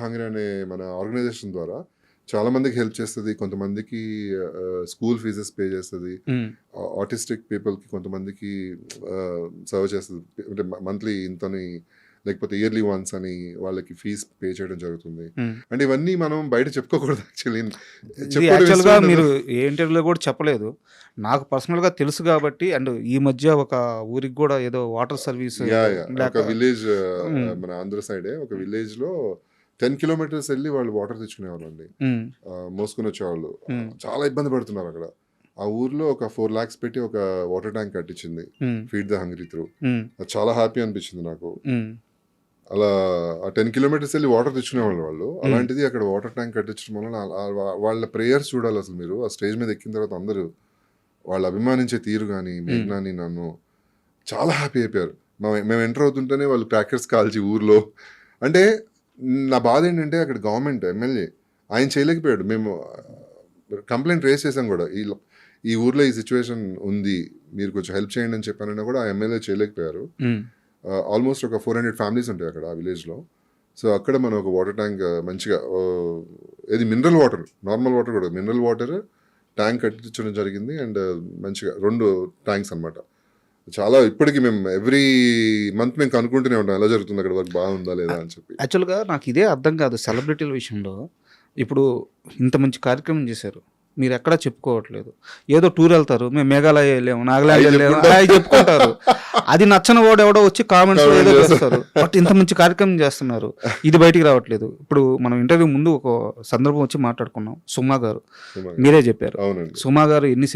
Hungry అనే మన organisation ద్వారా చాలా మందికి హెల్ప్ చేస్తుంది. కొంతమందికి స్కూల్ ఫీజెస్ పే చేస్తుంది. ఆటిస్టిక్ పీపుల్కి కొంతమందికి సర్వ్ చేస్తుంది. అంటే మంత్లీ ఇంతని లేకపోతే ఇయర్లీ వన్స్ అని వాళ్ళకి ఫీజ్ పే చేయడం జరుగుతుంది. అంటే ఇవన్నీ మనం బయట చెప్పుకోకూడదు యాక్చువల్గా. మీరు ఏ ఇంటర్వ్యూలో కూడా చెప్పలేదు, నాకు పర్సనల్గా తెలుసు కాబట్టి. అండ్ ఈ మధ్య ఒక ఊరికి కూడా ఏదో వాటర్ సర్వీస్ ఒక విలేజ్ మన ఆంధ్ర సైడే ఒక విలేజ్ లో 10 kilometers వెళ్ళి వాళ్ళు వాటర్ తెచ్చుకునేవాళ్ళు అండి. మోసుకుని వచ్చేవాళ్ళు. చాలా ఇబ్బంది పడుతున్నారు అక్కడ. ఆ ఊర్లో ఒక 4 lakhs పెట్టి ఒక వాటర్ ట్యాంక్ కట్టించింది ఫీడ్ ద హంగ్రీ త్రూ. చాలా హ్యాపీ అనిపించింది నాకు. అలా ఆ 10 kilometers వెళ్ళి వాటర్ తెచ్చుకునేవాళ్ళు వాళ్ళు. అలాంటిది అక్కడ వాటర్ ట్యాంక్ కట్టించడం వల్ల వాళ్ళ ప్రేయర్స్ చూడాలి అసలు మీరు. ఆ స్టేజ్ మీద ఎక్కిన తర్వాత అందరూ వాళ్ళు అభిమానించే తీరు కానీ మేఘ్నాని నన్ను చాలా హ్యాపీ అయిపోయారు. మేము ఎంటర్ అవుతుంటేనే వాళ్ళు క్రాకర్స్ కాల్చి ఊర్లో. అంటే నా బాధ ఏంటంటే అక్కడ గవర్నమెంట్ ఎమ్మెల్యే ఆయన చేయలేకపోయాడు. మేము కంప్లైంట్ రేస్ చేసాం కూడా, ఈ ఊర్లో ఈ సిచ్యువేషన్ ఉంది, మీరు కొంచెం హెల్ప్ చేయండి అని చెప్పానన్నా కూడా ఆ ఎమ్మెల్యే చేయలేకపోయారు. ఆల్మోస్ట్ ఒక 400 ఫ్యామిలీస్ ఉంటాయి అక్కడ ఆ విలేజ్లో. సో అక్కడ మనం ఒక వాటర్ ట్యాంక్ మంచిగా ఇది మినరల్ వాటర్, నార్మల్ వాటర్ కూడా మినరల్ వాటర్ ట్యాంక్ కట్టించడం జరిగింది. అండ్ మంచిగా 2 ట్యాంక్స్ అనమాట. చాలా ఇప్పటికి మేము ఎవ్రీ మంత్ మేము కనుక్కుంటూనే ఉంటాం ఎలా జరుగుతుంది అక్కడ వర్క్, బాగుందా లేదా అని చెప్పి. యాక్చువల్గా నాకు ఇదే అర్థం కాదు సెలబ్రిటీల విషయంలో. ఇప్పుడు ఇంత మంచి కార్యక్రమం చేశారు, మీరు ఎక్కడా చెప్పుకోవట్లేదు. ఏదో టూర్ వెళ్తారు, మేము మేఘాలయ వెళ్ళాము, నాగాలాండ్ వెళ్ళాము అలా చెప్పుకుంటారు. అది నచ్చని వాడు ఎవడో వచ్చి కామెంట్స్ ఏదో చేస్తారు. బట్ ఇంత మంచి కార్యక్రమం చేస్తున్నారు, ఇది బయటికి రావట్లేదు. ఇప్పుడు మనం ఇంటర్వ్యూ ముందు ఒక సందర్భం వచ్చి మాట్లాడుకున్నాం, సుమా గారు మీరే చెప్పారు. అవునండి. సుమా గారు ఎన్ని